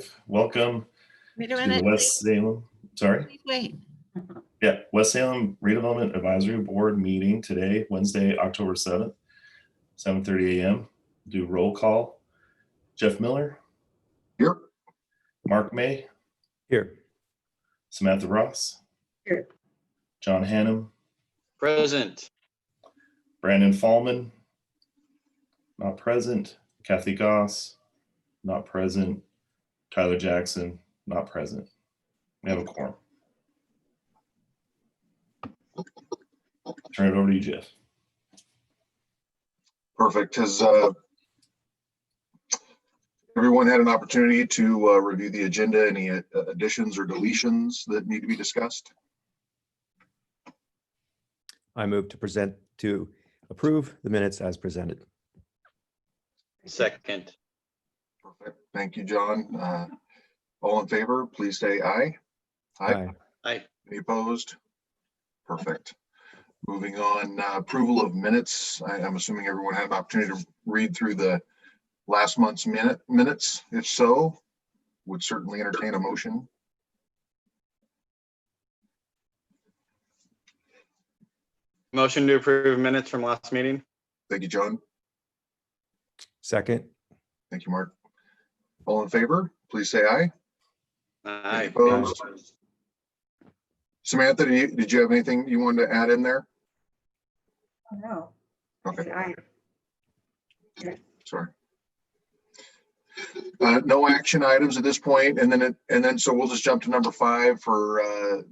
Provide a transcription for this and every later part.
live. Welcome Wait a to minute. the West Salem, sorry. Please wait. Yeah, West Salem Redevelopment Advisory Board meeting today, Wednesday, October 7th, 7:30 a.m. Do roll call. Jeff Miller, Here. Mark May, Here. Samantha Ross, Here. John Hannum, Present. Brandon Fallman, not present. Kathy Goss, not present. Tyler Jackson, not present. We have a quorum. Turn it over to you, Jeff. Perfect. Has everyone had an opportunity to review the agenda? Any additions or deletions that need to be discussed? I move to approve the minutes as presented. Second. Perfect. Thank you, John. All in favor, please say aye. Aye. Aye. Any opposed? Perfect. Moving on, approval of minutes. I'm assuming everyone had an opportunity to read through the last month's minutes. If so, would certainly entertain a motion. Motion to approve minutes from last meeting. Thank you, John. Second. Thank you, Mark. All in favor, please say aye. Aye. Opposed? Samantha, did you have anything you wanted to add in there? No. Okay, Aye. sorry. No action items at this point, and then so we'll just jump to number 5 for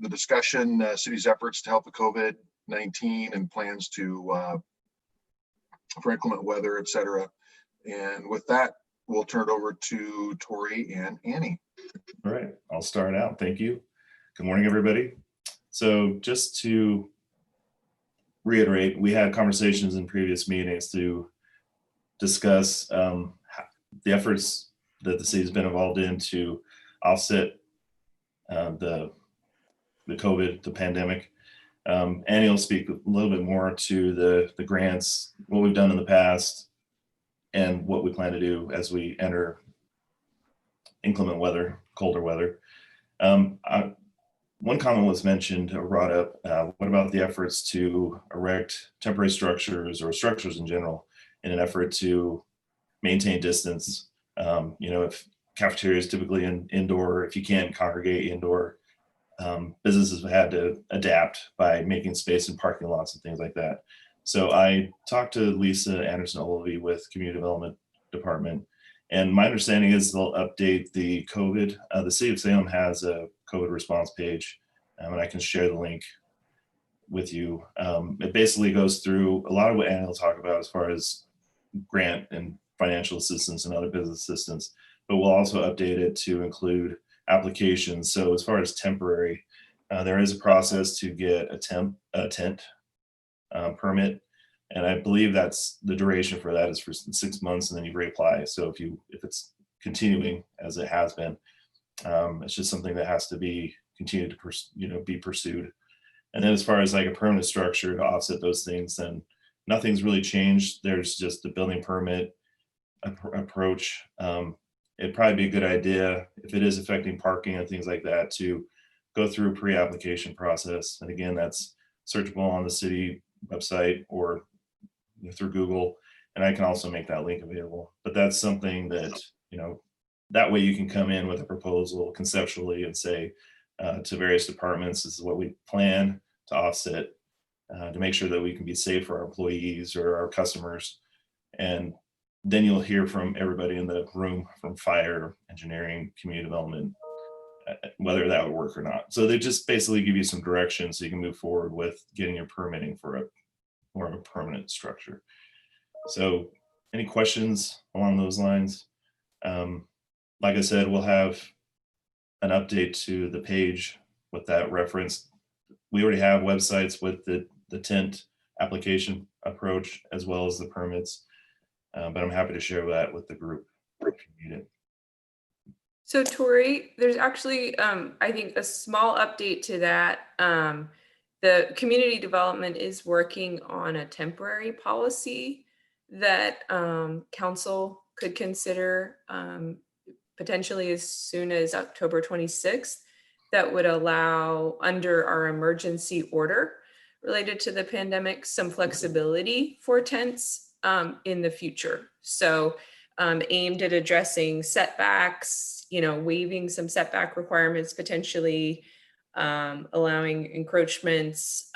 the discussion, city's efforts to help with COVID-19 and plans to for inclement weather, etc. And with that, we'll turn it over to Tori and Annie. All right, I'll start out. Thank you. Good morning, everybody. So just to reiterate, we had conversations in previous meetings to discuss the efforts that the city has been involved in to offset the COVID, the pandemic. Annie will speak a little bit more to the grants, what we've done in the past, and what we plan to do as we enter inclement weather, colder weather. One comment was mentioned or brought up, what about the efforts to erect temporary structures or structures in general in an effort to maintain distance? If cafeteria is typically indoor, if you can't congregate indoor, businesses have had to adapt by making space in parking lots and things like that. So I talked to Lisa Anderson-Olivey with Community Development Department, and my understanding is they'll update the COVID. The City of Salem has a COVID response page, and I can share the link with you. It basically goes through a lot of what Annie will talk about as far as grant and financial assistance and other business assistance, but we'll also update it to include applications. So as far as temporary, there is a process to get a tent permit. And I believe that's the duration for that is for 6 months, and then you reapply. So if it's continuing as it has been, it's just something that has to be continued to be pursued. And then as far as like a permanent structure to offset those things, then nothing's really changed. There's just the building permit approach. It'd probably be a good idea if it is affecting parking and things like that to go through a pre-application process. And again, that's searchable on the city website or through Google, and I can also make that link available. But that's something that, that way you can come in with a proposal conceptually and say to various departments, this is what we plan to offset to make sure that we can be safe for our employees or our customers. And then you'll hear from everybody in the room, from fire, engineering, community development, whether that would work or not. So they just basically give you some direction so you can move forward with getting your permitting for more of a permanent structure. So any questions along those lines? Like I said, we'll have an update to the page with that reference. We already have websites with the tent application approach as well as the permits, but I'm happy to share that with the group if you need it. So Tori, there's actually, I think, a small update to that. The community development is working on a temporary policy that council could consider potentially as soon as October 26th, that would allow, under our emergency order related to the pandemic, some flexibility for tents in the future. So aimed at addressing setbacks, waiving some setback requirements, potentially allowing encroachments,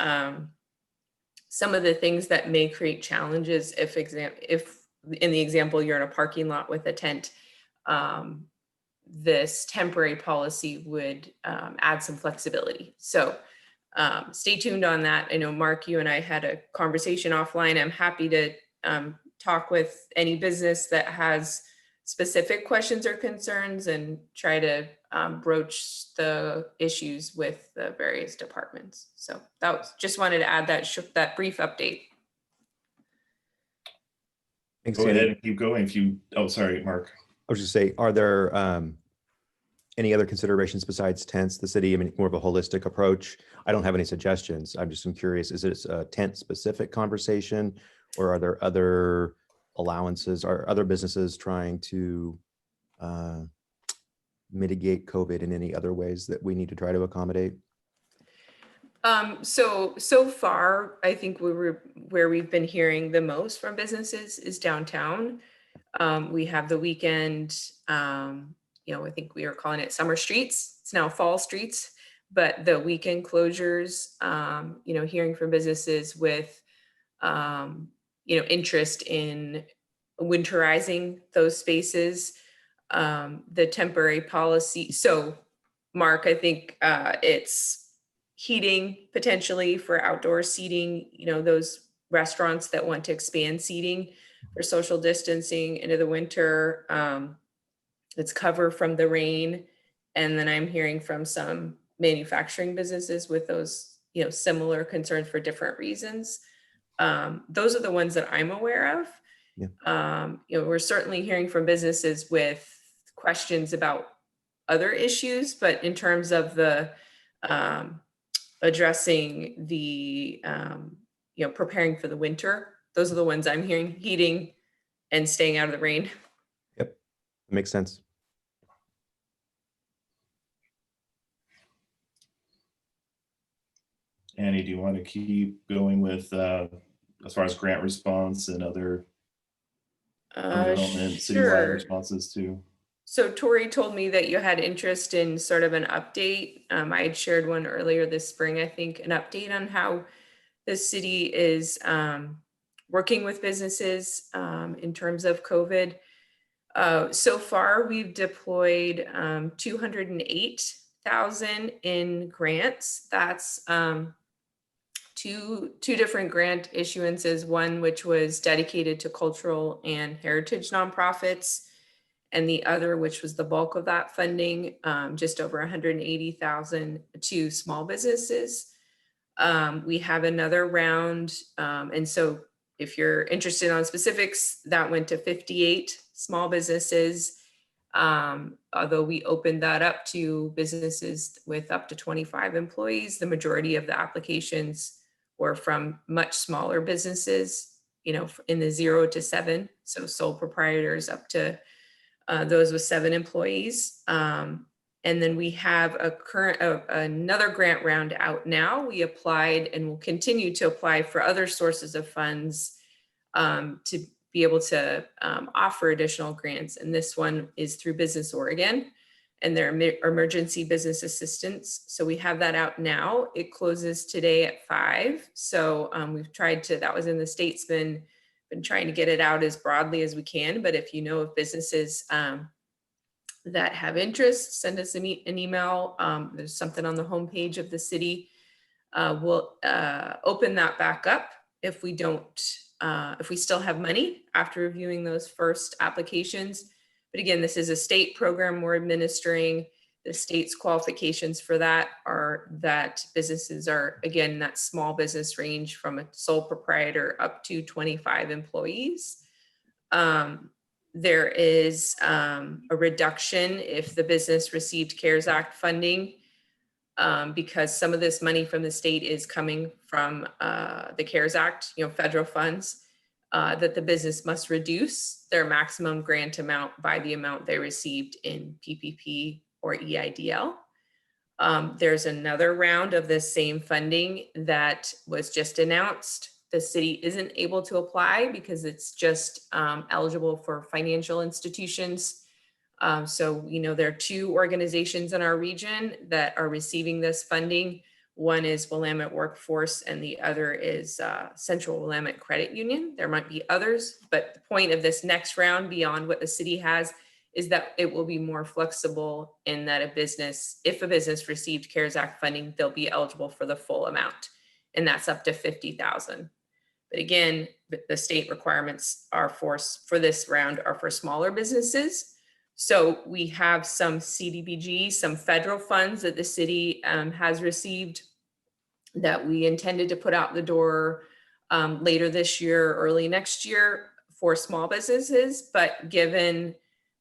some of the things that may create challenges if in the example you're in a parking lot with a tent, this temporary policy would add some flexibility. So stay tuned on that. I know, Mark, you and I had a conversation offline. I'm happy to talk with any business that has specific questions or concerns and try to broach the issues with the various departments. So that was, just wanted to add that brief update. Thanks, Go ahead Sandy. and keep going if you, oh, sorry, Mark. I was just say, are there any other considerations besides tents? The city, I mean, more of a holistic approach. I don't have any suggestions. I'm just curious, is it a tent specific conversation, or are there other allowances? Are other businesses trying to mitigate COVID in any other ways that we need to try to accommodate? So far, I think where we've been hearing the most from businesses is downtown. We have the weekend, I think we are calling it summer streets. It's now fall streets, but the weekend closures, hearing from businesses with, interest in winterizing those spaces, the temporary policy. So Mark, I think it's heating potentially for outdoor seating, those restaurants that want to expand seating for social distancing into the winter. It's cover from the rain. And then I'm hearing from some manufacturing businesses with those, similar concerns for different reasons. Those are the ones that I'm aware of. Yeah. We're certainly hearing from businesses with questions about other issues, but in terms of the addressing the, preparing for the winter, those are the ones I'm hearing: heating and staying out of the rain. Yep, makes sense. Annie, do you want to keep going with as far as grant response and other development citywide Sure. responses to? So Tori told me that you had interest in sort of an update. I had shared one earlier this spring, I think, an update on how the city is working with businesses in terms of COVID. So far, we've deployed 208,000 in grants. That's two different grant issuances, one which was dedicated to cultural and heritage nonprofits, and the other, which was the bulk of that funding, just over 180,000 to small businesses. We have another round, and so if you're interested on specifics, that went to 58 small businesses, although we opened that up to businesses with up to 25 employees. The majority of the applications were from much smaller businesses, in the 0 to 7, so sole proprietors up to those with 7 employees. And then we have another grant round out now. We applied and will continue to apply for other sources of funds to be able to offer additional grants. And this one is through Business Oregon and their emergency business assistance. So we have that out now. It closes today at 5. So we've tried to, that was in the state's been trying to get it out as broadly as we can. But if you know of businesses that have interest, send us an email. There's something on the homepage of the city. We'll open that back up if we still have money after reviewing those first applications. But again, this is a state program we're administering. The state's qualifications for that are that businesses are, again, that small business range from a sole proprietor up to 25 employees. There is a reduction if the business received CARES Act funding, because some of this money from the state is coming from the CARES Act, federal funds. that the business must reduce their maximum grant amount by the amount they received in PPP or EIDL. There's another round of this same funding that was just announced. The city isn't able to apply because it's just eligible for financial institutions. So, you know, there are two organizations in our region that are receiving this funding. One is Willamette Workforce and the other is Central Willamette Credit Union. There might be others, but the point of this next round beyond what the city has is that it will be more flexible in that if a business received CARES Act funding, they'll be eligible for the full amount. And that's up to $50,000. But again, the state requirements are for this round are for smaller businesses. So we have some CDBG, some federal funds that the city has received that we intended to put out the door later this year, early next year for small businesses. But given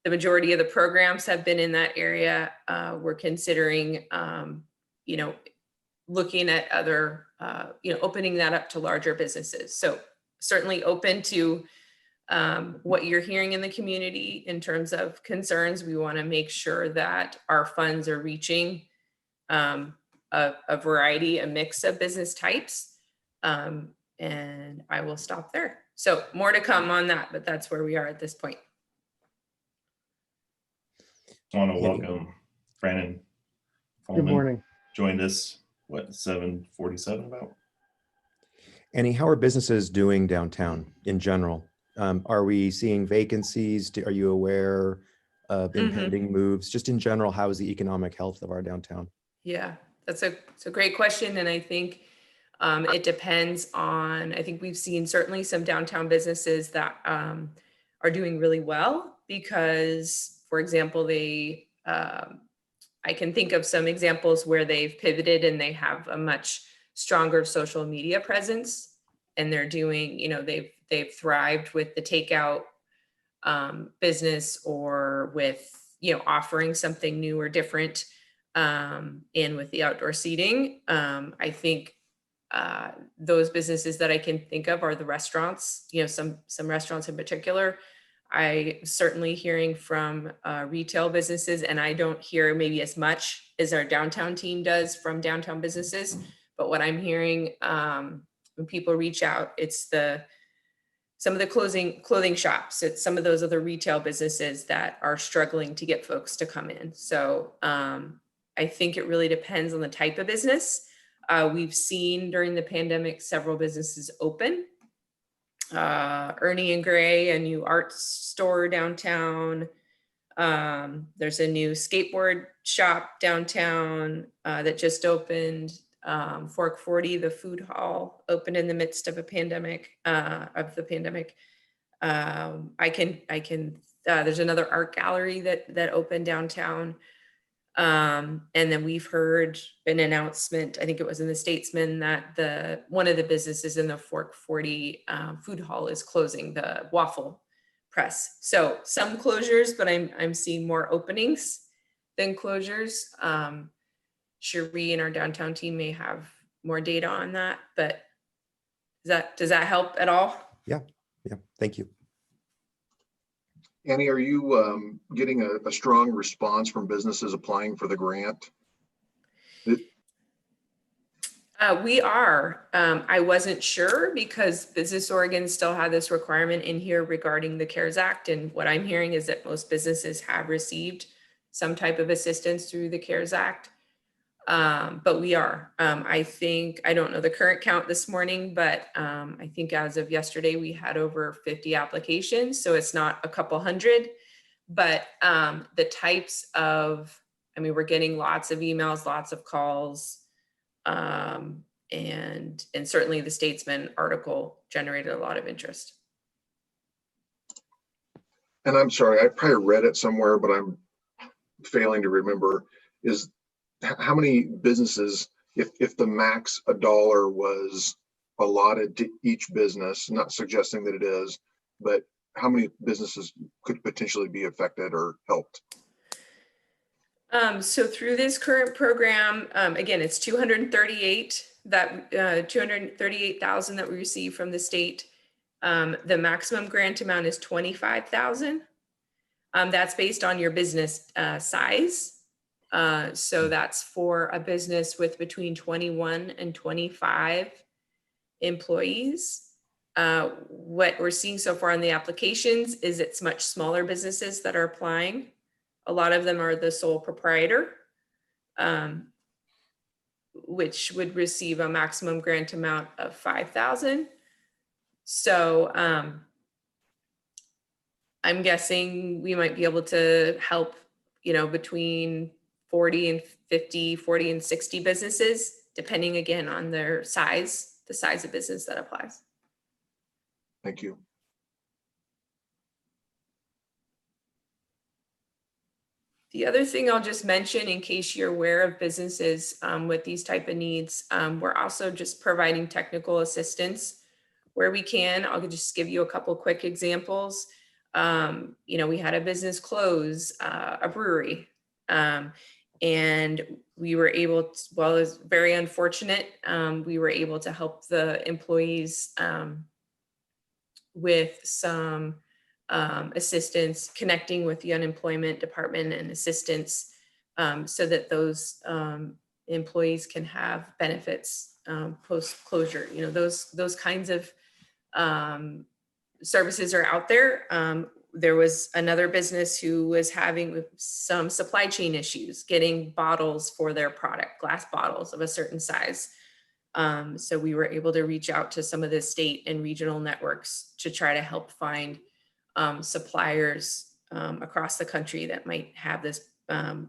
the majority of the programs have been in that area, we're considering, you know, looking at other, you know, opening that up to larger businesses. So certainly open to what you're hearing in the community in terms of concerns. We want to make sure that our funds are reaching a variety, a mix of business types. And I will stop there. So more to come on that, but that's where we are at this point. I want to welcome Brandon Good Fulman. morning. Joined us, what, 7:47 about? Annie, how are businesses doing downtown in general? Are we seeing vacancies? Are you aware of impending moves? Just in general, how is the economic health of our downtown? Yeah, it's a great question. And I think it depends on, I think we've seen certainly some downtown businesses that are doing really well because, for example, I can think of some examples where they've pivoted and they have a much stronger social media presence and they're doing, you know, they've thrived with the takeout business or with, you know, offering something new or different and with the outdoor seating. I think those businesses that I can think of are the restaurants, you know, some restaurants in particular. I certainly hearing from retail businesses, and I don't hear maybe as much as our downtown team does from downtown businesses. But what I'm hearing when people reach out, it's some of the clothing shops. It's some of those other retail businesses that are struggling to get folks to come in. So I think it really depends on the type of business. We've seen during the pandemic several businesses open. Ernie and Gray, a new art store downtown. There's a new skateboard shop downtown that just opened. Fork 40, the food hall, opened in the midst of a pandemic. There's another art gallery that opened downtown. And then we've heard an announcement, I think it was in the Statesman, that one of the businesses in the Fork 40 food hall is closing, the waffle press. So some closures, but I'm seeing more openings than closures. Cherie and our downtown team may have more data on that, but does that help at all? Yeah, thank you. Annie, are you getting a strong response from businesses applying for the grant? We are. I wasn't sure because Business Oregon still had this requirement in here regarding the CARES Act. And what I'm hearing is that most businesses have received some type of assistance through the CARES Act. But we are. I don't know the current count this morning, but I think as of yesterday, we had over 50 applications. So it's not a couple hundred, but the types of, we're getting lots of emails, lots of calls. And certainly the Statesman article generated a lot of interest. And I'm sorry, I probably read it somewhere, but I'm failing to remember, is how many businesses, if the max $1 was allotted to each business, not suggesting that it is, but how many businesses could potentially be affected or helped? So through this current program, again, it's 238,000 that we receive from the state. The maximum grant amount is 25,000. That's based on your business size. So that's for a business with between 21 and 25 employees. What we're seeing so far in the applications is it's much smaller businesses that are applying. A lot of them are the sole proprietor, which would receive a maximum grant amount of 5,000. So I'm guessing we might be able to help, between 40 and 50, 40 and 60 businesses, depending again on their size, the size of business that applies. Thank you. The other thing I'll just mention, in case you're aware of businesses with these type of needs, we're also just providing technical assistance where we can. I'll just give you a couple quick examples. We had a business close, a brewery, and we were able to, well, it was very unfortunate. We were able to help the employees with some assistance, connecting with the unemployment department and assistance, so that those employees can have benefits post closure. Those kinds of services are out there. There was another business who was having some supply chain issues getting bottles for their product, glass bottles of a certain size. So we were able to reach out to some of the state and regional networks to try to help find suppliers across the country that might have this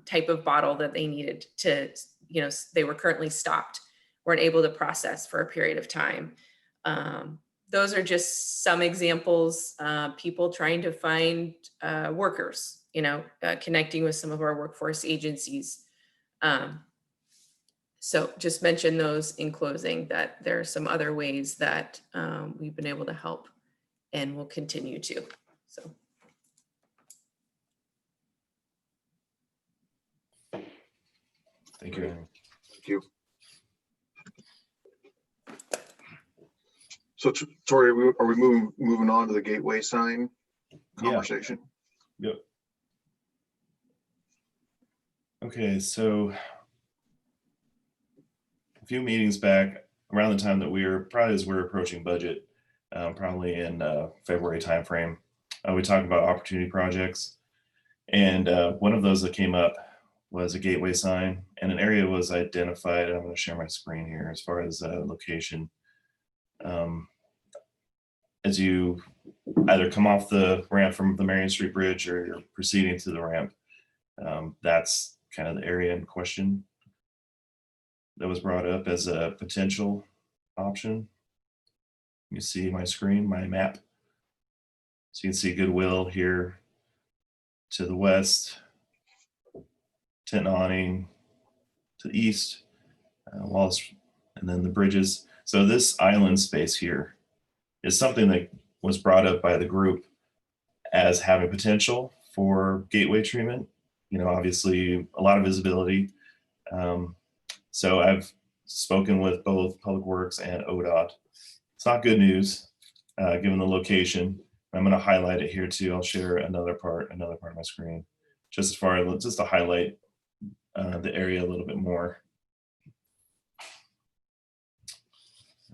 type of bottle that they needed to, they were currently stopped, weren't able to process for a period of time. Those are just some examples, people trying to find workers, connecting with some of our workforce agencies. So just mention those in closing, that there are some other ways that we've been able to help and will continue to. So. Thank you, Aaron. Thank you. So Tori, are we moving on to the gateway sign conversation? Yep. Okay, so a few meetings back, around the time that as we're approaching budget, probably in February timeframe, we talked about opportunity projects. And one of those that came up was a gateway sign, and an area was identified. I'm going to share my screen here as far as location. As you either come off the ramp from the Marion Street Bridge or you're proceeding to the ramp, that's kind of the area in question that was brought up as a potential option. You see my screen, my map. So you can see Goodwill here to the west, Tent Awning to the east, Wallace, and then the bridges. So this island space here is something that was brought up by the group as having potential for gateway treatment. Obviously a lot of visibility. So I've spoken with both Public Works and ODOT. It's not good news, given the location. I'm going to highlight it here too. I'll share another part of my screen, just to highlight the area a little bit more.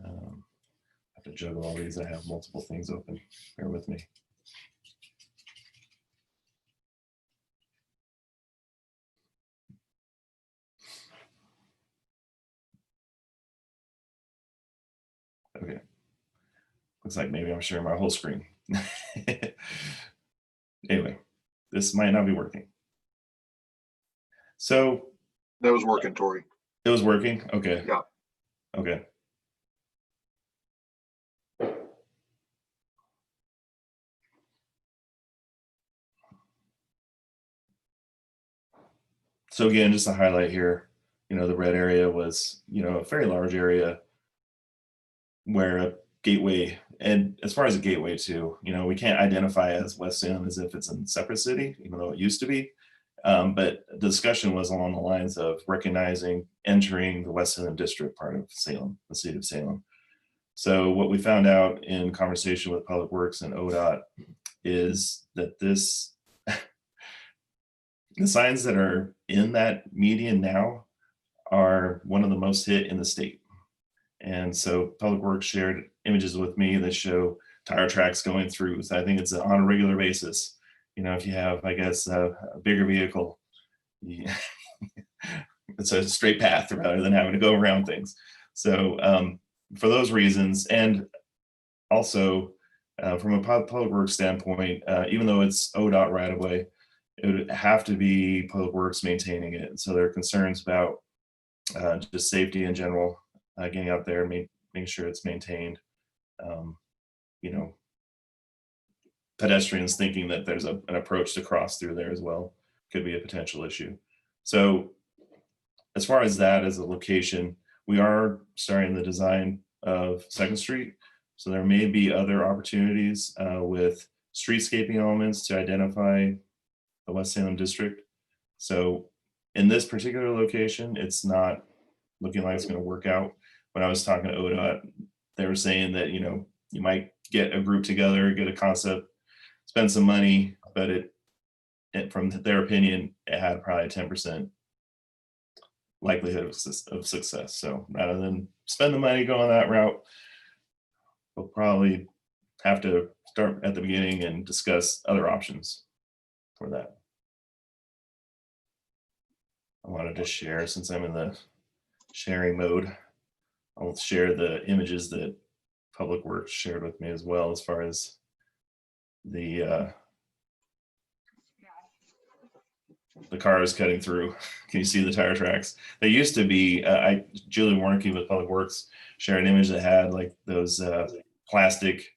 I have to juggle all these. I have multiple things open. Bear with me. Okay. Looks like maybe I'm sharing my whole screen. Anyway, this might not be working. So That was working, Tori. it was working. Okay. Yeah. Okay. So again, just to highlight here, the red area was, a very large area where a gateway, and as far as a gateway too, we can't identify as West Salem as if it's a separate city, even though it used to be. But the discussion was along the lines of recognizing entering the West Salem district part of Salem, the city of Salem. So what we found out in conversation with Public Works and ODOT is that the signs that are in that median now are one of the most hit in the state. And so Public Works shared images with me that show tire tracks going through. So I think it's on a regular basis. You know, if you have, I guess, a bigger vehicle, it's a straight path rather than having to go around things. So for those reasons, and also from a Public Works standpoint, even though it's ODOT right away, it would have to be Public Works maintaining it. So there are concerns about just safety in general, getting out there, making sure it's maintained. You know, pedestrians thinking that there's an approach to cross through there as well could be a potential issue. So as far as that as a location, we are starting the design of Second Street. So there may be other opportunities with streetscaping elements to identify the West Salem district. So in this particular location, it's not looking like it's going to work out. When I was talking to ODOT, they were saying that, you know, you might get a group together, get a concept, spend some money, but it from their opinion, it had probably a 10% likelihood of success. So rather than spend the money going that route, we'll probably have to start at the beginning and discuss other options for that. I wanted to share, since I'm in the sharing mode, I'll share the images that Public Works shared with me as well, as far as the cars cutting through. Can you see the tire tracks? They used to be, Julie Warnke with Public Works shared an image that had like those plastic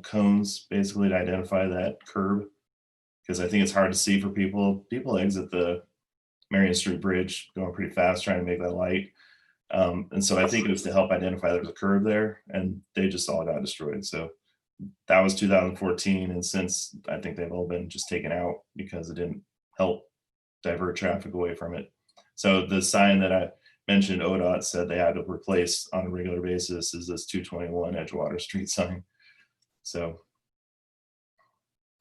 cones basically to identify that curb. Because I think it's hard to see for people. People exit the Marion Street Bridge going pretty fast trying to make that light. And so I think it was to help identify there was a curve there, and they just all got destroyed. So that was 2014. And since, I think they've all been just taken out because it didn't help divert traffic away from it. So the sign that I mentioned, ODOT said they had to replace on a regular basis is this 221 Edgewater Street sign. So.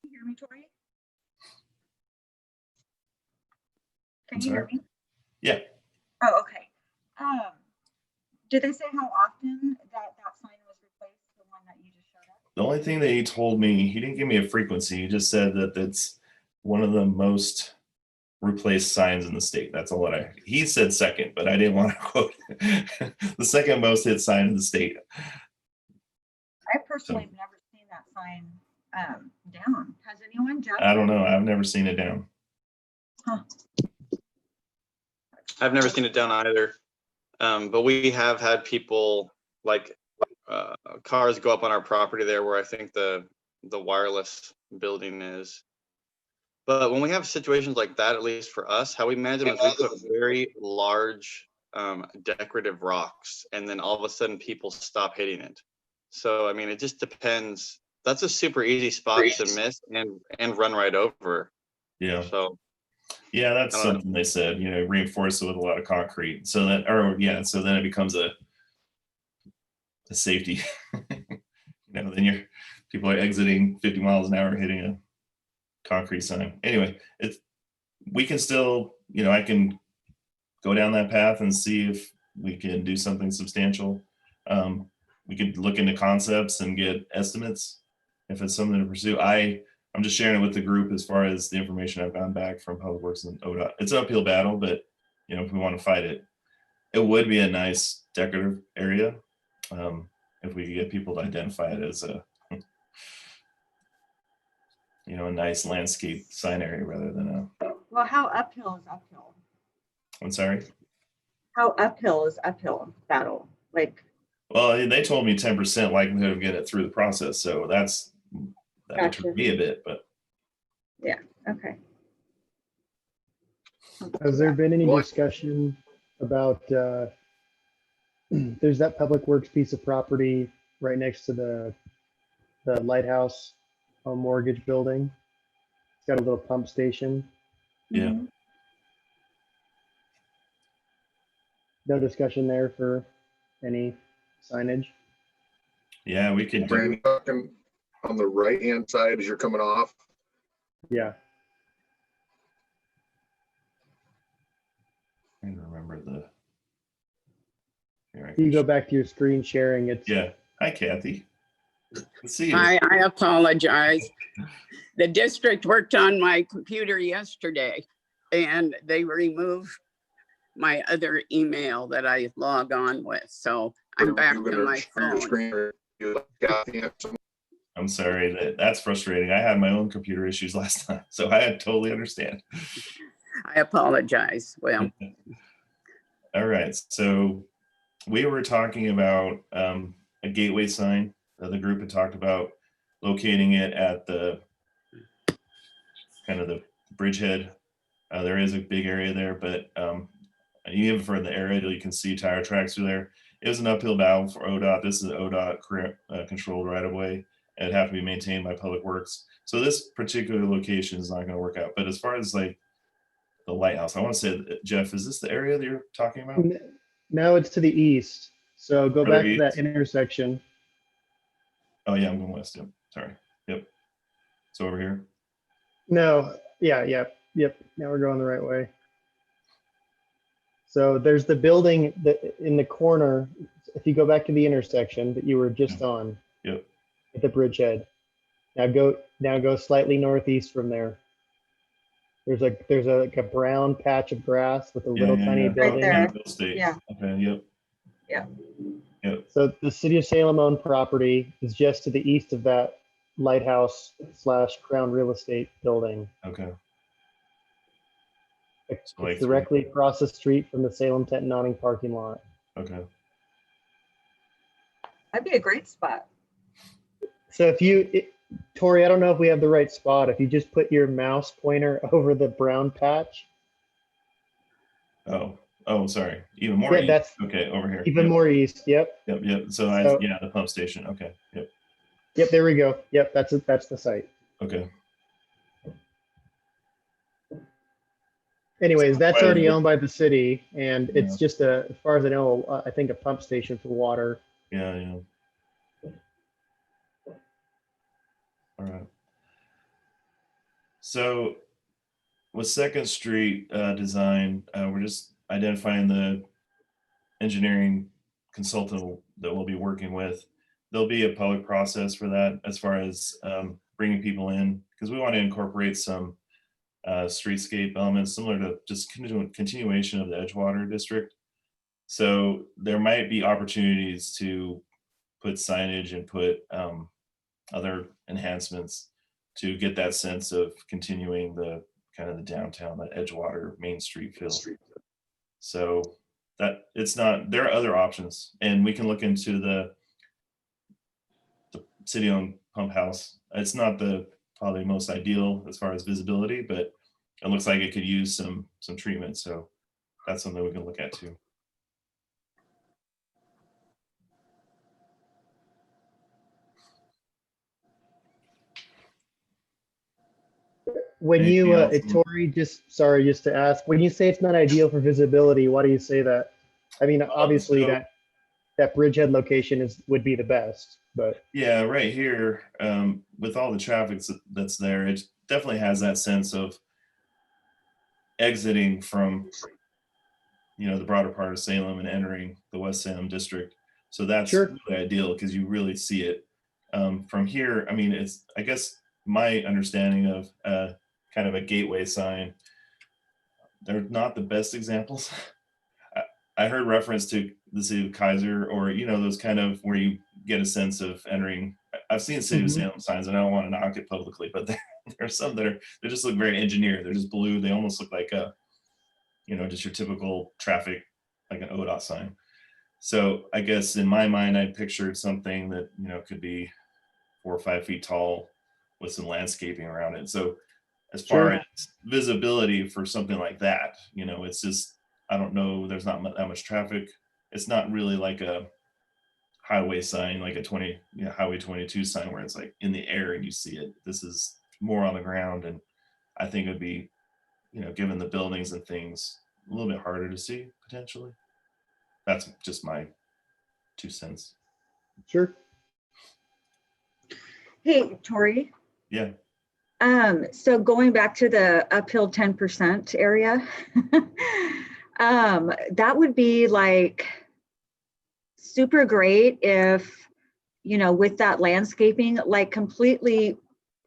Can you hear me, Tori? Can I'm you hear sorry? me? Yeah. Oh, okay. Did they say how often that sign was replaced, the one that you just showed us? The only thing that he told me, he didn't give me a frequency. He just said that it's one of the most replaced signs in the state. That's all that he said second, but I didn't want to quote the second most hit sign in the state. I personally have never seen that sign down. Has anyone, Jeff? I don't know. I've never seen it down. Huh. I've never seen it down either. But we have had people like cars go up on our property there where I think the wireless building is. But when we have situations like that, at least for us, how we manage them is we put very large decorative rocks, and then all of a sudden people stop hitting it. So, I mean, it just depends. That's a super easy spot to miss and run right over. Yeah. So, yeah, that's I don't know. something they said, you know, reinforce it with a lot of concrete. So that, or yeah, so then it becomes a safety. You know, then people are exiting 50 miles an hour hitting a concrete sign. Anyway, we can still, you know, I can go down that path and see if we can do something substantial. We could look into concepts and get estimates if it's something to pursue. I'm just sharing it with the group as far as the information I've gotten back from Public Works and ODOT. It's an uphill battle, but you know, if we want to fight it, it would be a nice decorative area if we could get people to identify it as a, you know, a nice landscape sign area rather than a. Well, how uphill is uphill? I'm sorry. How uphill is uphill battle? Like, Well, they told me 10% likelihood of getting it through the process, so that Gotcha. deterred me a bit, but. okay. Has there been any Well, discussion about, there's that Public Works piece of property right next to the Lighthouse Mortgage building? It's got a little pump station. Yeah. Mhm. No discussion there for any signage. Yeah, we could do, Brandon, talking on the right-hand side as you're coming off. Yeah. trying to remember the. Here, I You can go sh- back to your screen sharing. It's Yeah, hi Kathy. Let's see you. I apologize. The district worked on my computer yesterday and they removed my other email that I log on with. So I'm back You to gonna my share your phone. screen or you like Kathy have some- I'm sorry, that's frustrating. I had my own computer issues last time, so I totally understand. I apologize. Well, All right, so we were talking about a gateway sign. The group had talked about locating it at the kind of the bridgehead. There is a big area there, but even for the area, you can see tire tracks through there. It was an uphill battle for ODOT. This is ODOT controlled right of way. It'd have to be maintained by Public Works. So this particular location is not going to work out. But as far as like the lighthouse, I want to say, Jeff, is this the area that you're talking about? no, it's to the east. So go Further back to that east? intersection. Oh yeah, I'm going west. Yep. Sorry. Yep. So over here. No, yep. Now we're going the right way. So there's the building that in the corner. If you go back to the intersection that you were just on Yep. at the bridgehead, now go slightly northeast from there. There's like a brown patch of grass with a little tiny Yeah. building. there. Bill State. Yeah. Okay. Yep. Yeah. Yep. So the city of Salem owned property is just to the east of that lighthouse / Crown Real Estate building. Okay. It's So like directly across the street from the Salem Tenton Awning parking lot. Okay. That'd be a great spot. So Tori, I don't know if we have the right spot. If you just put your mouse pointer over the brown patch, Oh, sorry. Even more. Yeah, east. that's Okay. Over here. even Yep. more east. Yep. Yep. So So- yeah, the pump station. Okay. Yep. Yep. There we go. Yep. That's it. That's the site. Okay. Anyways, that's Right. already owned by the city, and it's Yeah. just as far as I know, I think a pump station for water. Yeah. Yeah. All right. So with Second Street design, we're just identifying the engineering consultant that we'll be working with. There'll be a public process for that as far as bringing people in, because we want to incorporate some streetscape elements similar to just continuation of the Edgewater district. So there might be opportunities to put signage and put other enhancements to get that sense of continuing the kind of the downtown, the Edgewater Main Street feel. So that it's not, there are other options, and we can look into the city-owned pump house. It's not the probably most ideal as far as visibility, but it looks like it could use some treatment. So that's something we can look at too. When Anything you, else? Tori, just to ask, when you say it's not ideal for visibility, why do you say that? I mean, obviously so- that bridgehead location would be the best, but Yeah, right here, with all the traffic that's there, it definitely has that sense of exiting from, the broader part of Salem and entering the West Salem district. So that's Sure. really ideal because you really see it. From here, I mean, it's, I guess, my understanding of kind of a gateway sign, they're not the best examples. I heard reference to the city of Kaiser, or those kind of where you get a sense of entering. I've seen city of Mhm. Salem signs, and I don't want to knock it publicly, but there's some that they just look very engineered. They're just blue. They almost look like just your typical traffic, like an ODOT sign. So I guess in my mind, I pictured something that could be 4 or 5 feet tall with some landscaping around it. So as far Sure. as visibility for something like that, it's just, I don't know, there's not that much traffic. It's not really like a highway sign, like a Highway 22 sign where it's like in the air and you see it. This is more on the ground, and I think it would be, given the buildings and things, a little bit harder to see potentially. That's just my 2 cents. Sure. Hey, Tori. Yeah. So going back to the uphill 10% area, that would be like super great if, you know, with that landscaping, like completely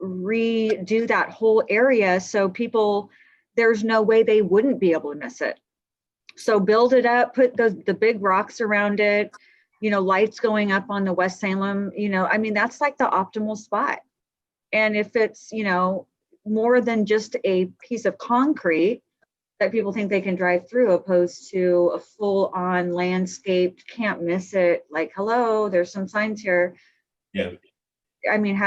redo that whole area so people, there's no way they wouldn't be able to miss it. So build it up, put the big rocks around it, you know, lights going up on the West Salem, you know, I mean, that's like the optimal spot. And if it's, you know, more than just a piece of concrete that people think they can drive through, opposed to a full-on landscaped, can't miss it, like, hello, there's some signs here. Yeah. I mean,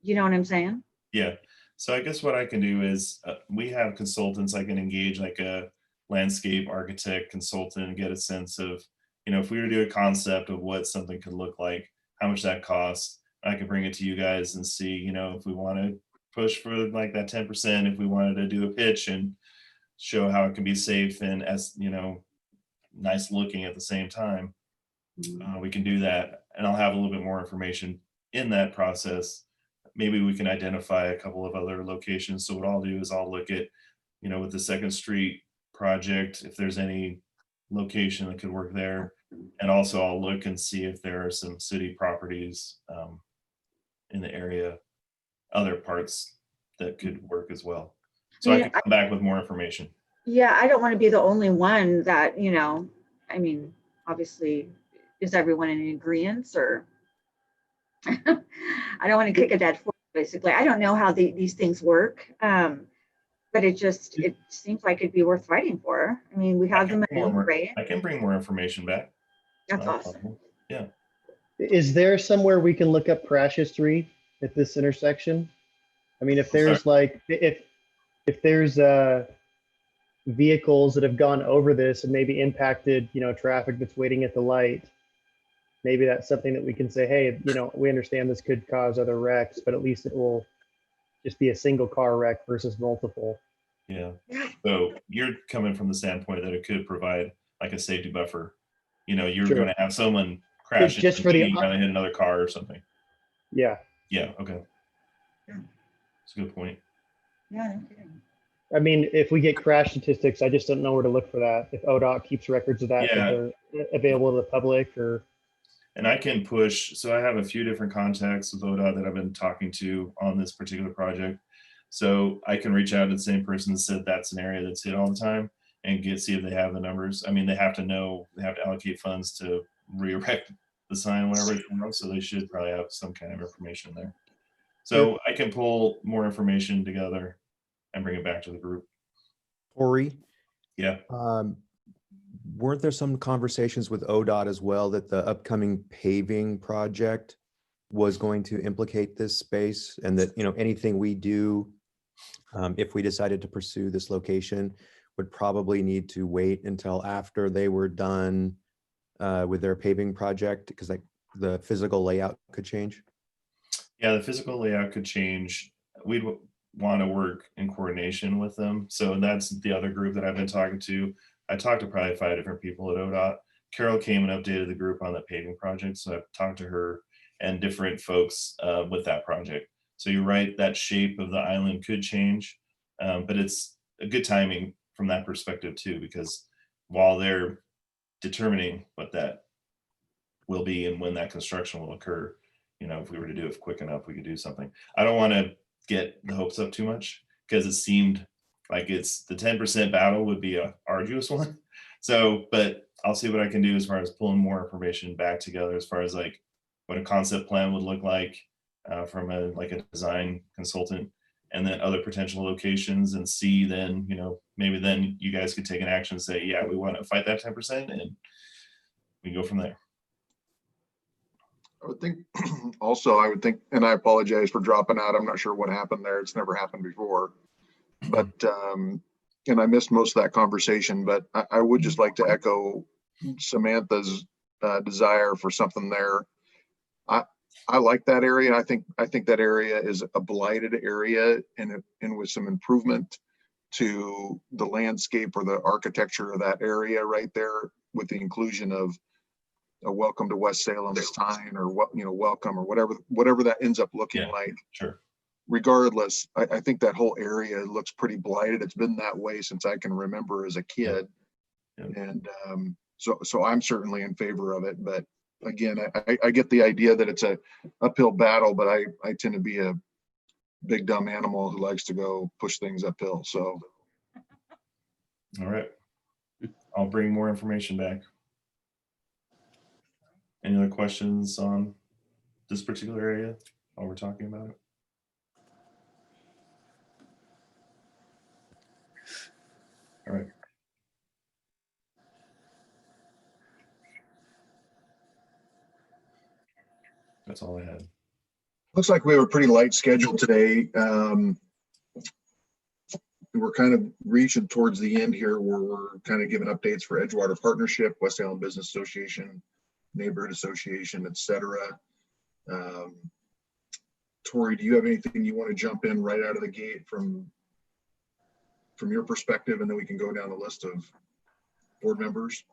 you know what I'm saying? Yeah. So I guess what I can do is we have consultants. I can engage like a landscape architect consultant and get a sense of, you know, if we were to do a concept of what something could look like, how much that costs. I can bring it to you guys and see, you know, if we want to push for like that 10%, if we wanted to do a pitch and show how it can be safe and, as you know, nice looking at the same time, we can do that. And I'll have a little bit more information in that process. Maybe we can identify a couple of other locations. So what I'll do is I'll look at, you know, with the Second Street project, if there's any location that could work there. And also I'll look and see if there are some city properties in the area, other parts that could work as well. So I Yeah, can come back with more information. Yeah, I don't want to be the only one that, you know, I mean, obviously, is everyone in agreement or? I don't want to kick a dead horse, basically. I don't know how these things work. But it seems like it'd be worth fighting for. I mean, we have the money, right? I can bring more information back. It's That's not a awesome. problem. Yeah. Is there somewhere we can look up crash history at this intersection? I mean, if there's like, if there's vehicles that have gone over this and maybe impacted, you know, traffic that's waiting at the light, maybe that's something that we can say, hey, you know, we understand this could cause other wrecks, but at least it will just be a single car wreck versus multiple. Yeah. So you're coming from the standpoint that it could provide like a safety buffer. You know, you're Sure. going to have someone crash Just for the- trying to hit another car or something. Yeah. Yeah. Okay. Yeah. That's a good point. Yeah, no kidding. I mean, if we get crash statistics, I just don't know where to look for that. If ODOT keeps records of that, if Yeah. they're available to the public or. And I can push. So I have a few different contacts with ODOT that I've been talking to on this particular project. So I can reach out to the same person that said that's an area that's hit all the time and see if they have the numbers. I mean, they have to know, they have to allocate funds to re-erect the sign whenever it's done, so they should probably have some kind of information there. So I can pull more information together and bring it back to the group. Tori, Yeah. weren't there some conversations with ODOT as well that the upcoming paving project was going to implicate this space, and that, you know, anything we do, if we decided to pursue this location, would probably need to wait until after they were done with their paving project, because like the physical layout could change? Yeah, the physical layout could change. We'd want to work in coordination with them. So that's the other group that I've been talking to. I talked to probably 5 different people at ODOT. Carol came and updated the group on the paving project. So I've talked to her and different folks with that project. So you're right, that shape of the island could change, but it's a good timing from that perspective too, because while they're determining what that will be and when that construction will occur, you know, if we were to do it quick enough, we could do something. I don't want to get the hopes up too much, because it seemed like it's the 10% battle would be a arduous one. So, but I'll see what I can do as far as pulling more information back together, as far as like what a concept plan would look like from a design consultant, and then other potential locations, and see then, you know, maybe then you guys could take an action and say, yeah, we want to fight that 10%, and we go from there. I would think also, I would think, and I apologize for dropping out. I'm not sure what happened there. It's never happened before. But, and I missed most of that conversation, but I would just like to echo Samantha's desire for something there. I like that area. I think that area is a blighted area, and with some improvement to the landscape or the architecture of that area right there, with the inclusion of a welcome to West Salem sign or what, welcome or whatever that ends up looking Yeah. like. Sure. Regardless, I think that whole area looks pretty blighted. It's been that way since I can remember as a kid. Yep. And so I'm certainly in favor of it. But again, I get the idea that it's a uphill battle, but I tend to be a big dumb animal who likes to go push things uphill. So All right. I'll bring more information back. Any other questions on this particular area while we're talking about it? All right. That's all I had. looks like we have a pretty light schedule today. We're kind of reaching towards the end here where we're kind of giving updates for Edgewater Partnership, West Salem Business Association, Neighborhood Association, etc. Tori, do you have anything you want to jump in right out of the gate from your perspective, and then we can go down the list of board members?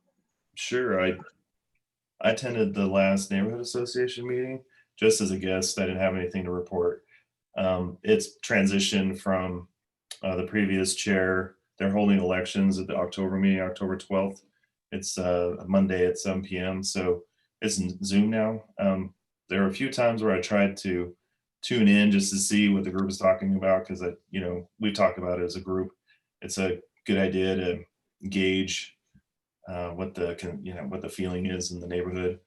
Sure. I attended the last neighborhood association meeting just as a guest. I didn't have anything to report. It's transitioned from the previous chair. They're holding elections at the October meeting, October 12th. It's a Monday at 7 p.m. So it's in Zoom now. There are a few times where I tried to tune in just to see what the group is talking about, because we've talked about it as a group. It's a good idea to gauge what the feeling is in the neighborhood.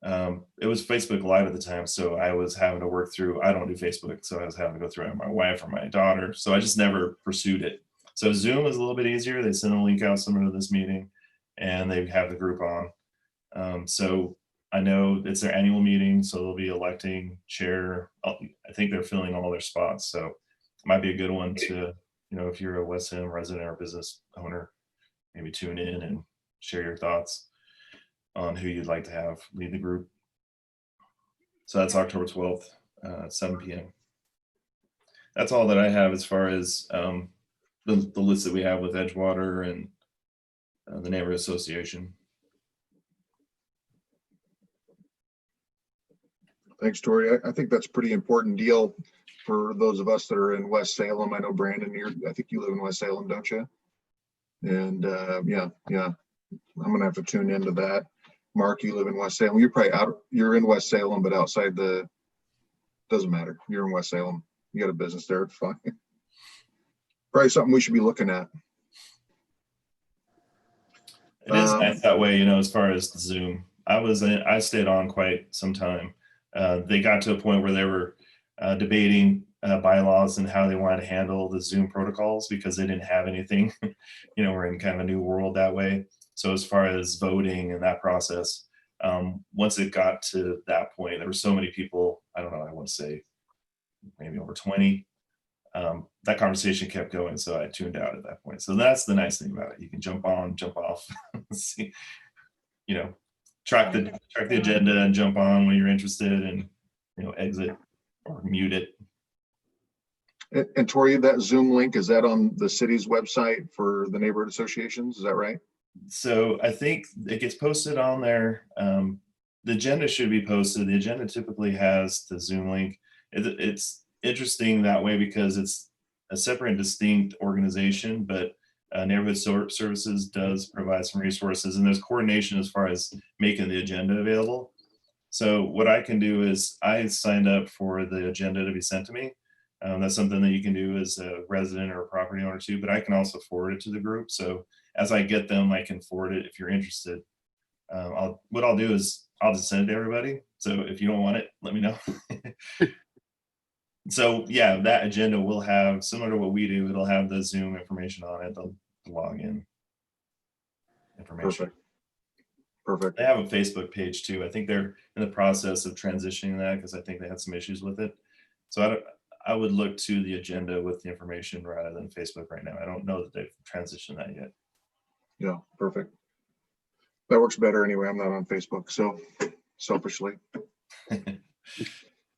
It was Facebook Live at the time, so I was having to work through, I don't do Facebook, so I was having to go through my wife or my daughter, so I just never pursued it. So Zoom is a little bit easier. They send a link out similar to this meeting, and they have the group on. So I know it's their annual meeting, so they'll be electing chair. I think they're filling all their spots, so it might be a good one to, if you're a West Salem resident or business owner, maybe tune in and share your thoughts on who you'd like to have lead the group. So that's October 12th, 7 p.m. That's all that I have as far as the list that we have with Edgewater and the Neighborhood Association. Thanks, Tori. I think that's a pretty important deal for those of us that are in West Salem. I know Brandon, I think you live in West Salem, don't you? And yeah, I'm gonna have to tune into that. Mark, you live in West Salem. You're in West Salem, but outside doesn't matter. You're in West Salem. You got a business there, it's fine. Probably something we should be looking at. It is nice that way, as far as the Zoom. I stayed on quite some time. They got to a point where they were debating bylaws and how they wanted to handle the Zoom protocols, because they didn't have anything. We're in kind of a new world that way. So as far as voting and that process, once it got to that point, there were so many people, I don't know, I want to say maybe over 20. That conversation kept going, so I tuned out at that point. So that's the nice thing about it. You can jump on, jump off, see, track the agenda and jump on when you're interested, and exit or mute it. And Tori, that Zoom link, is that on the city's website for the neighborhood associations? Is that right? So I think it gets posted on there. The agenda should be posted. The agenda typically has the Zoom link. It's interesting that way because it's a separate and distinct organization, but Neighborhood Services does provide some resources, and there's coordination as far as making the agenda available. So what I can do is I signed up for the agenda to be sent to me. That's something that you can do as a resident or a property owner too, but I can also forward it to the group. So as I get them, I can forward it if you're interested. What I'll do is I'll just send it to everybody. So if you don't want it, let me know. So yeah, that agenda will have, similar to what we do, it'll have the Zoom information on it, the login information. Perfect. They have a Facebook page too. I think they're in the process of transitioning that because I think they had some issues with it. So I would look to the agenda with the information rather than Facebook right now. I don't know that they've transitioned that yet. Yeah, perfect. That works better anyway. I'm not on Facebook, so selfishly.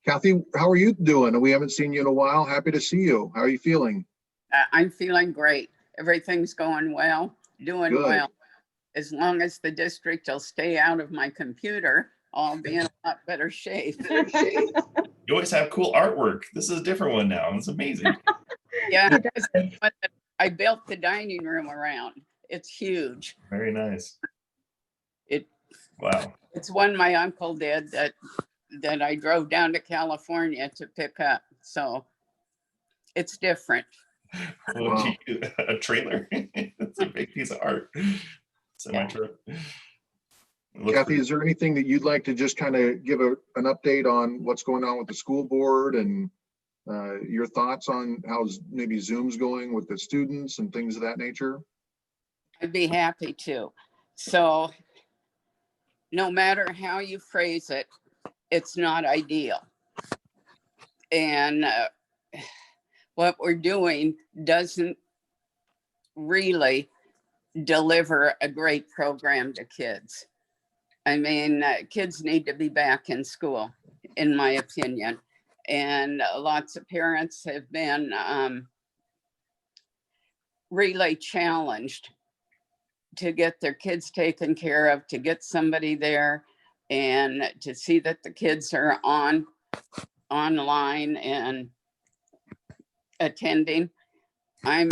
Kathy, how are you doing? We haven't seen you in a while. Happy to see you. How are you feeling? I'm feeling great. Everything's going well, doing Good. well. as long as the district will stay out of my computer, I'll be in a lot better shape. You always have cool artwork. This is a different one now. It's amazing. Yeah, He this is what I built the dining room around. It's huge. Very nice. It Wow. It's one my uncle did that I drove down to California to pick up. So it's different. What would you do? A trailer? It's a big piece of art. Semi-truck. It looks Kathy, pretty- is there anything that you'd like to just kind of give an update on what's going on with the school board and your thoughts on how maybe Zoom's going with the students and things of that nature? I'd be happy to. So no matter how you phrase it, it's not ideal. And what we're doing doesn't really deliver a great program to kids. I mean, kids need to be back in school, in my opinion. And lots of parents have been really challenged to get their kids taken care of, to get somebody there and to see that the kids are online and attending. I'm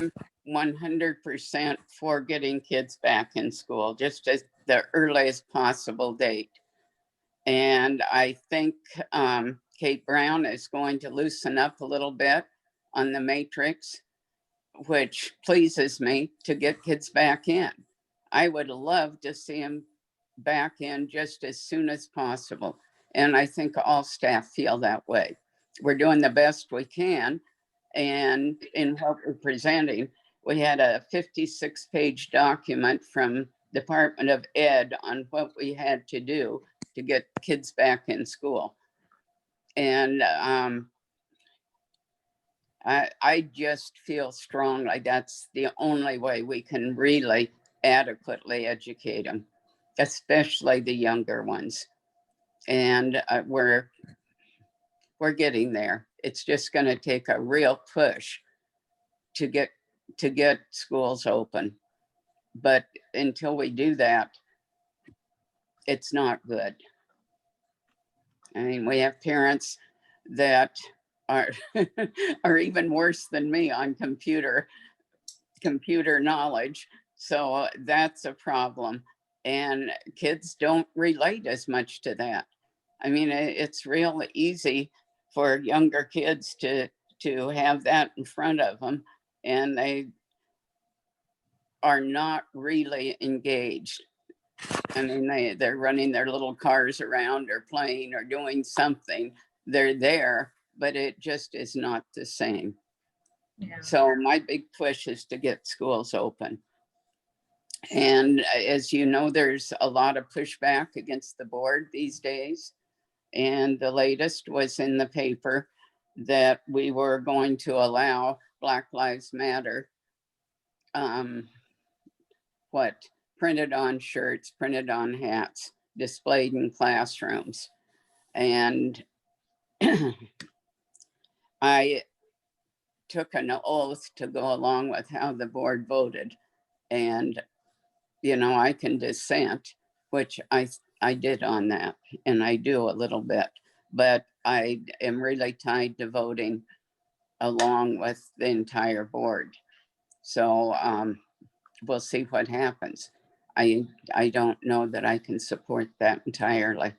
100% for getting kids back in school, just as the earliest possible date. And I think Kate Brown is going to loosen up a little bit on the matrix, which pleases me, to get kids back in. I would love to see them back in just as soon as possible. And I think all staff feel that way. We're doing the best we can. And in what we're presenting, we had a 56-page document from Department of Ed on what we had to do to get kids back in school. And I just feel strongly that's the only way we can really adequately educate them, especially the younger ones. And we're getting there. It's just going to take a real push to get schools open. But until we do that, it's not good. I mean, we have parents that are are even worse than me on computer knowledge. So that's a problem. And kids don't relate as much to that. I mean, it's real easy for younger kids to have that in front of them, and they are not really engaged. I mean, they're running their little cars around or playing or doing something. They're there, but it just is not the same. Yeah. So my big push is to get schools open. And as you know, there's a lot of pushback against the board these days. And the latest was in the paper that we were going to allow Black Lives Matter, printed on shirts, printed on hats, displayed in classrooms. And I took an oath to go along with how the board voted. And, you know, I can dissent, which I did on that, and I do a little bit, but I am really tied to voting along with the entire board. So we'll see what happens. I don't know that I can support that entirely.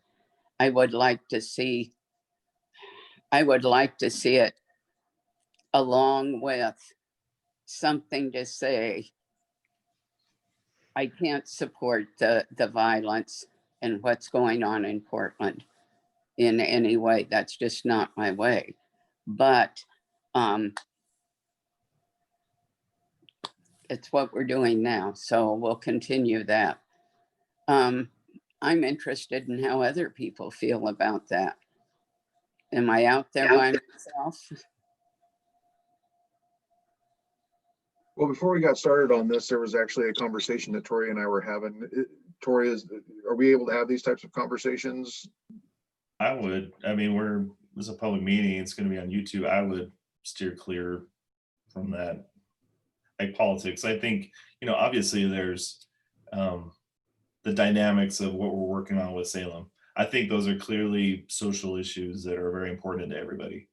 I would like to see it along with something to say, I can't support the violence and what's going on in Portland in any way. That's just not my way. But it's what we're doing now. So we'll continue that. I'm interested in how other people feel about that. Am I out there by myself? Well, before we got started on this, there was actually a conversation that Tori and I were having. Tori, are we able to have these types of conversations? I would. I mean, it's a public meeting. It's going to be on YouTube. I would steer clear from that, like politics. I think, obviously there's the dynamics of what we're working on with Salem. I think those are clearly social issues that are very important to everybody.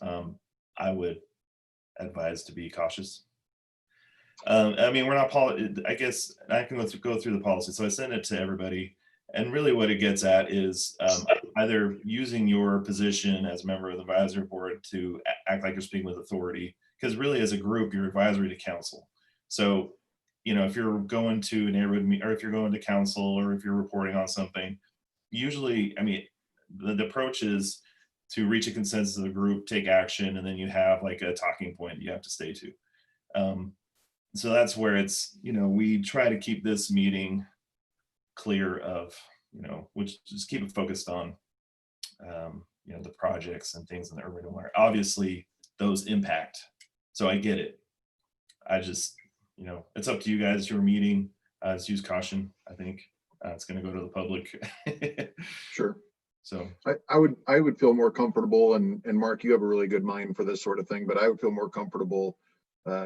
I would advise to be cautious. I mean, we're not, I guess I can go through the policy. So I sent it to everybody. And really what it gets at is either using your position as a member of the advisory board to act like you're speaking with authority, because really as a group, you're advisory to council. So, you know, if you're going to a neighborhood meeting, or if you're going to council, or if you're reporting on something, usually, I mean, the approach is to reach a consensus of the group, take action, and then you have like a talking point you have to stay to. So that's where it's, you know, we try to keep this meeting clear of, you know, which just keep it focused on, you know, the projects and things in the urban environment. Obviously, those impact. So I get it. I just, you know, it's up to you guys. Your meeting. Just use caution. I think it's going to go to the public. Sure. So I would feel more comfortable, and Mark, you have a really good mind for this sort of thing, but I would feel more comfortable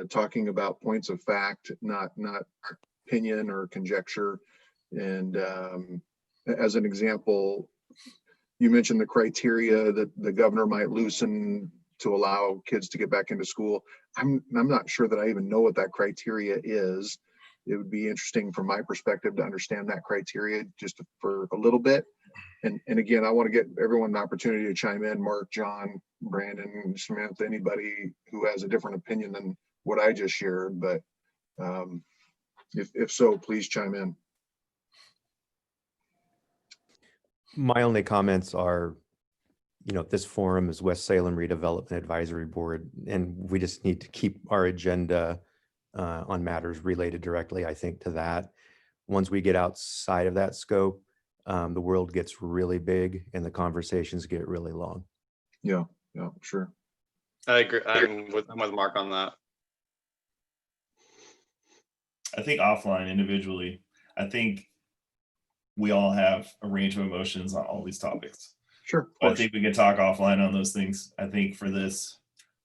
talking about points of fact, not opinion or conjecture. And as an example, you mentioned the criteria that the governor might loosen to allow kids to get back into school. I'm not sure that I even know what that criteria is. It would be interesting from my perspective to understand that criteria just for a little bit. And again, I want to get everyone an opportunity to chime in. Mark, John, Brandon, Samantha, anybody who has a different opinion than what I just shared. But if so, please chime in. My only comments are, you know, this forum is West Salem Redevelopment Advisory Board, and we just need to keep our agenda on matters related directly, I think, to that. Once we get outside of that scope, the world gets really big and the conversations get really long. Yeah, sure. I agree. I'm with Mark on that. I think offline, individually, I think we all have a range of emotions on all these topics. Sure. I think we can talk offline on those things. I think for this,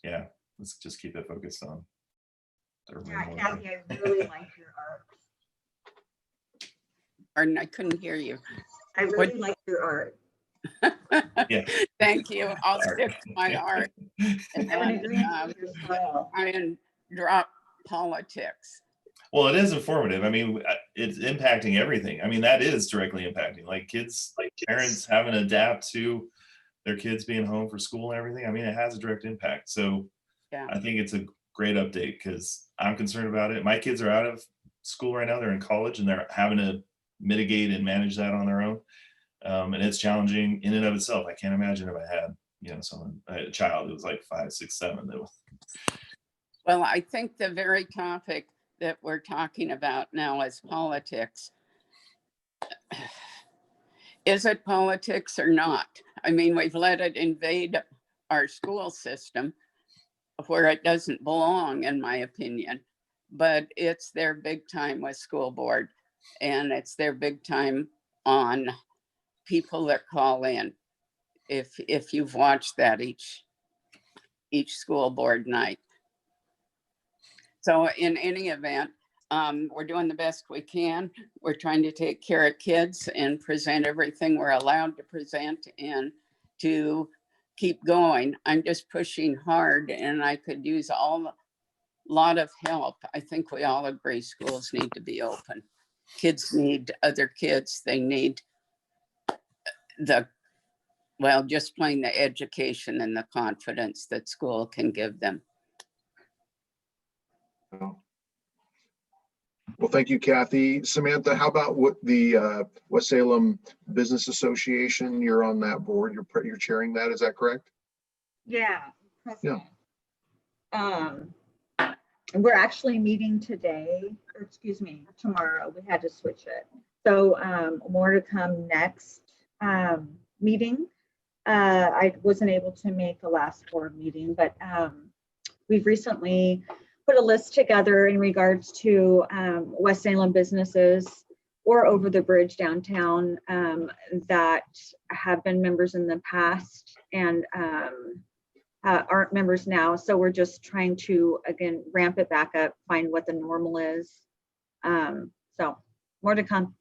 yeah, let's just keep it focused on. Yeah, Kathy, I really like your art. Pardon, I couldn't hear you. I really like your art. Yeah. Thank you. I'll stick to my art I'm in agreement with your style. and drop politics. Well, it is informative. I mean, it's impacting everything. I mean, that is directly impacting, like kids, like parents having to adapt to their kids being home for school and everything. I mean, it has a direct impact. So Yeah. I think it's a great update because I'm concerned about it. My kids are out of school right now. They're in college and they're having to mitigate and manage that on their own. And it's challenging in and of itself. I can't imagine if I had, you know, a child who was like 5, 6, 7. Well, I think the very topic that we're talking about now is politics. Is it politics or not? I mean, we've let it invade our school system where it doesn't belong, in my opinion. But it's their big time with school board, and it's their big time on people that call in. If you've watched that each school board night. So in any event, we're doing the best we can. We're trying to take care of kids and present everything we're allowed to present and to keep going. I'm just pushing hard and I could use a lot of help. I think we all agree schools need to be open. Kids need other kids. They need just plain the education and the confidence that school can give them. Well, thank you, Kathy. Samantha, how about what the West Salem Business Association? You're on that board. You're chairing that. Is that correct? Yeah. President. We're actually meeting today, or excuse me, tomorrow. We had to switch it. So more to come next meeting. I wasn't able to make the last board meeting, but we've recently put a list together in regards to West Salem businesses or over the bridge downtown that have been members in the past and aren't members now. So we're just trying to, again, ramp it back up, find what the normal is. So more to come.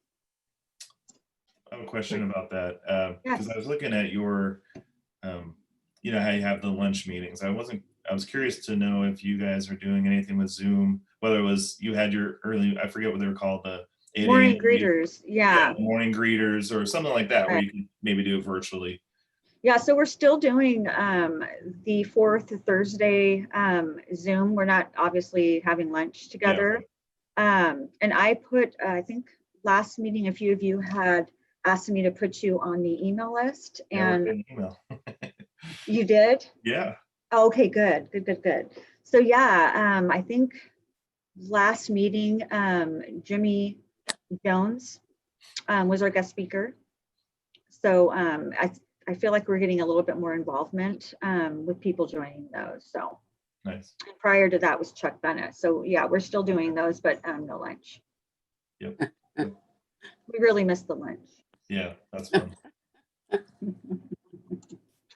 I have a question about that, because Yes. I was looking at your, you know, how you have the lunch meetings. I was curious to know if you guys are doing anything with Zoom, whether it was you had your early, I forget what they were called, the 8 Morning a.m. greeters, yeah. morning greeters or something like that, where Right. you can maybe do it virtually. Yeah, so we're still doing the fourth Thursday Zoom. We're not obviously having lunch together. And I put, I think last meeting, a few of you had asked me to put you on the email list, Yeah, we're and getting email. you did? Yeah. Okay, good. So yeah, I think last meeting, Jimmy Jones was our guest speaker. So I feel like we're getting a little bit more involvement with people joining those. So Nice. prior to that was Chuck Bennett. So yeah, we're still doing those, but no lunch. Yep. We really missed the lunch. Yeah, that's fun.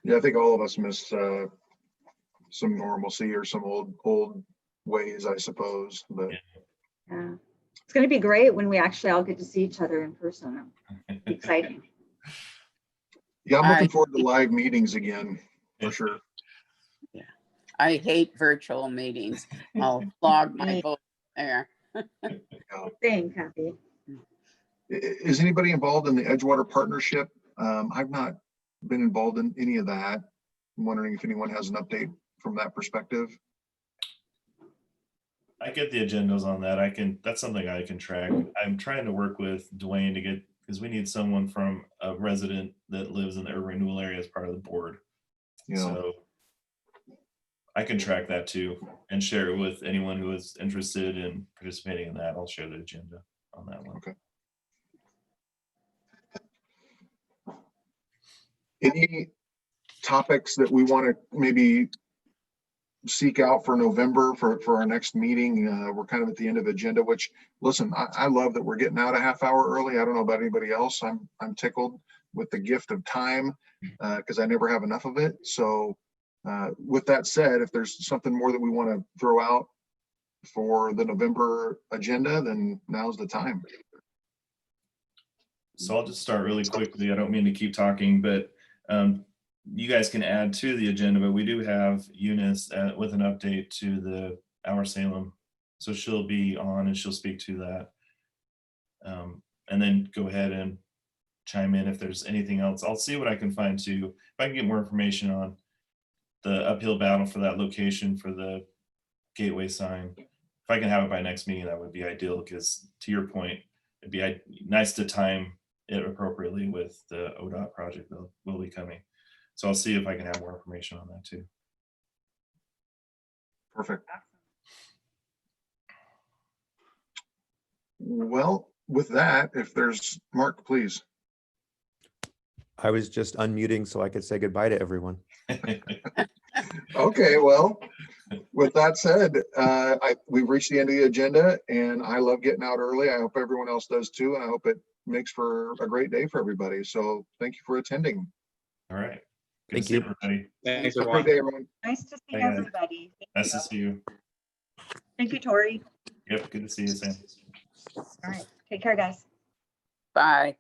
Yeah, I think all of us miss some normalcy or some old ways, I suppose, but Yeah. It's going to be great when we actually all get to see each other in person. Exciting. yeah, I'm I- looking forward to live meetings again, for sure. I hate virtual meetings. I'll log my Me. vote there. Same, Kathy. Is anybody involved in the Edgewater partnership? I've not been involved in any of that. I'm wondering if anyone has an update from that perspective. I get the agendas on that. That's something I can track. I'm trying to work with Dwayne to get, because we need someone from a resident that lives in the urban renewal area as part of the board. You know, So I can track that too and share it with anyone who is interested in participating in that. I'll share the agenda on that one. Okay. Any topics that we want to maybe seek out for November for our next meeting? We're kind of at the end of the agenda, which, listen, I love that we're getting out a half hour early. I don't know about anybody else. I'm tickled with the gift of time because I never have enough of it. So with that said, if there's something more that we want to throw out for the November agenda, then now's the time. So I'll just start really quickly. I don't mean to keep talking, but you guys can add to the agenda, but we do have Eunice with an update to the Our Salem. So she'll be on and she'll speak to that. And then go ahead and chime in if there's anything else. I'll see what I can find too. If I can get more information on the uphill battle for that location for the gateway sign. If I can have it by next meeting, that would be ideal, because to your point, it'd be nice to time it appropriately with the ODOT project that will be coming. So I'll see if I can have more information on that too. Perfect. Well, with that, if there's, Mark, please. I was just unmuting so I could say goodbye to everyone. Okay, well, with that said, we've reached the end of the agenda, and I love getting out early. I hope everyone else does too, and I hope it makes for a great day for everybody. So thank you for attending. All right. Good Thank to see you. everybody. Thanks, Have a everyone. great day, everyone. Nice to see Bye, guys. everybody. Nice to see you. Thank you, Tori. Yep, good to see you, Sam. All right. Take care, guys. Bye.